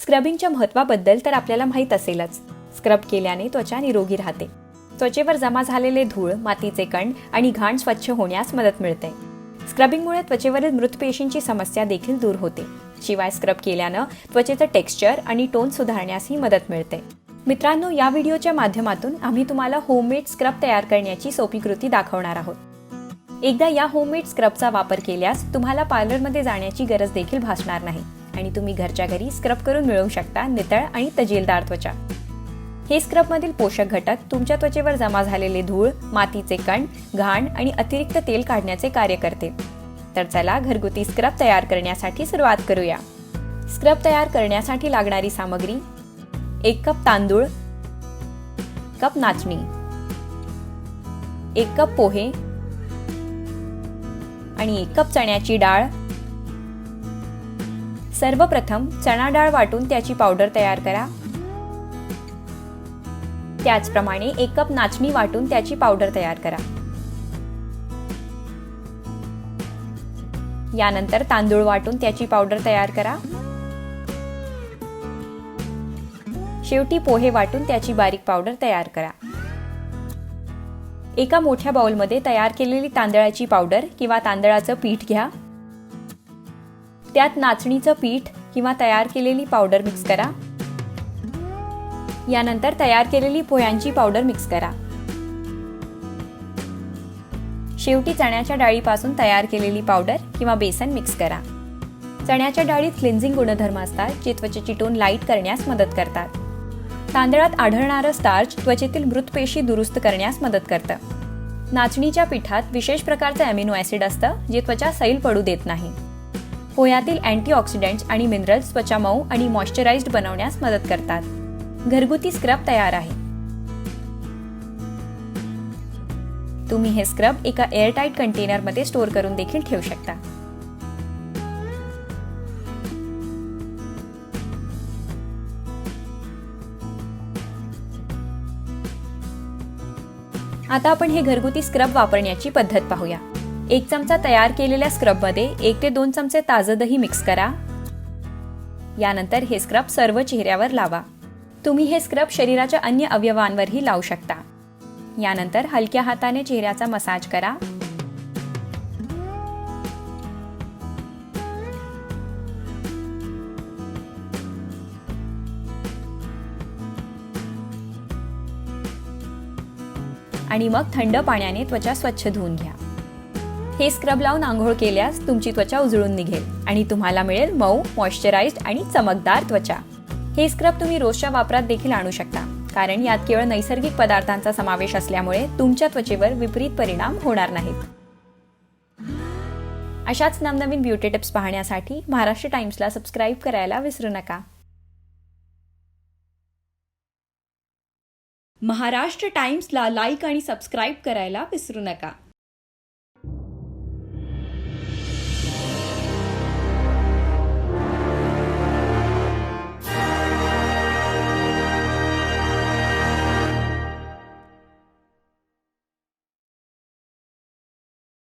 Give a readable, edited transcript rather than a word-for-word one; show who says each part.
Speaker 1: स्क्रबिंगच्या महत्त्वाबद्दल तर आपल्याला माहीत असेलच. स्क्रब केल्याने त्वचा निरोगी राहते. त्वचेवर जमा झालेले धूळ, मातीचे कण आणि घाण स्वच्छ होण्यास मदत मिळते. स्क्रबिंगमुळे त्वचेवरील मृत पेशींची समस्या देखील दूर होते. शिवाय स्क्रब केल्यानं त्वचेचं टेक्स्चर आणि टोन सुधारण्यासही मदत मिळते. मित्रांनो, या व्हिडिओच्या माध्यमातून आम्ही तुम्हाला होममेड स्क्रब तयार करण्याची सोपी कृती दाखवणार आहोत. एकदा या होममेड स्क्रबचा वापर केल्यास तुम्हाला पार्लरमध्ये जाण्याची गरज देखील भासणार नाही आणि तुम्ही घरच्या घरी स्क्रब करून मिळवू शकता नितळ आणि तजेलदार त्वचा. हे स्क्रबमधील पोषक घटक तुमच्या त्वचेवर जमा झालेले धूळ, मातीचे कण, घाण आणि अतिरिक्त तेल काढण्याचे कार्य करते. तर चला घरगुती स्क्रब तयार करण्यासाठी सुरुवात करूया. स्क्रब तयार करण्यासाठी लागणारी सामग्री: 1 कप तांदूळ, कप नाचणी, 1 कप पोहे आणि 1 कप चण्याची डाळ. सर्वप्रथम चणा डाळ वाटून त्याची पावडर तयार करा. त्याचप्रमाणे 1 कप नाचणी वाटून त्याची पावडर तयार करा. यानंतर तांदूळ वाटून त्याची पावडर तयार करा. शेवटी पोहे वाटून त्याची बारीक पावडर तयार करा. एका मोठ्या बाउलमध्ये तयार केलेली तांदळाची पावडर किंवा तांदळाचं पीठ घ्या. त्यात नाचणीचं पीठ किंवा तयार केलेली पावडर मिक्स करा. यानंतर तयार केलेली पोह्यांची पावडर मिक्स करा. शेवटी चण्याच्या डाळीपासून तयार केलेली पावडर किंवा बेसन मिक्स करा. चण्याच्या डाळीत क्लिन्झिंग गुणधर्म असतात, जे त्वचेची टोन लाईट करण्यास मदत करतात. तांदळात आढळणारं स्टार्च त्वचेतील मृत पेशी दुरुस्त करण्यास मदत करतं. नाचणीच्या पिठात विशेष प्रकारचं अॅमिनो ॲसिड असतं, जे त्वचा सैल पडू देत नाही. पोह्यातील अँटीऑक्सिडंट्स आणि मिनरल्स त्वचा मऊ आणि मॉइश्चराइज्ड बनवण्यास मदत करतात. घरगुती स्क्रब तयार आहे. तुम्ही हे स्क्रब एका एअरटाईट कंटेनरमध्ये स्टोअर करून देखील ठेवू शकता. आता आपण हे घरगुती स्क्रब वापरण्याची पद्धत पाहूया. 1 चमचा तयार केलेल्या स्क्रबमध्ये 1 ते 2 चमचे ताजं दही मिक्स करा. यानंतर हे स्क्रब सर्व चेहऱ्यावर लावा. तुम्ही हे स्क्रब शरीराच्या अन्य अवयवांवरही लावू शकता. यानंतर हलक्या हाताने चेहऱ्याचा मसाज करा. आणि मग थंड पाण्याने त्वचा स्वच्छ धुवून घ्या. हे स्क्रब लावून आंघोळ केल्यास तुमची त्वचा उजळून निघेल आणि तुम्हाला मिळेल मऊ, मॉइश्चराइज्ड आणि चमकदार त्वचा. हे स्क्रब तुम्ही रोजच्या वापरात देखील आणू शकता, कारण यात केवळ नैसर्गिक पदार्थांचा समावेश असल्यामुळे तुमच्या त्वचेवर विपरीत परिणाम होणार नाहीत. अशाच नवनवीन ब्युटी टिप्स पाहण्यासाठी महाराष्ट्र टाइम्सला सबस्क्राईब करायला विसरू नका. महाराष्ट्र टाइम्सला लाईक आणि सबस्क्राईब करायला विसरू नका.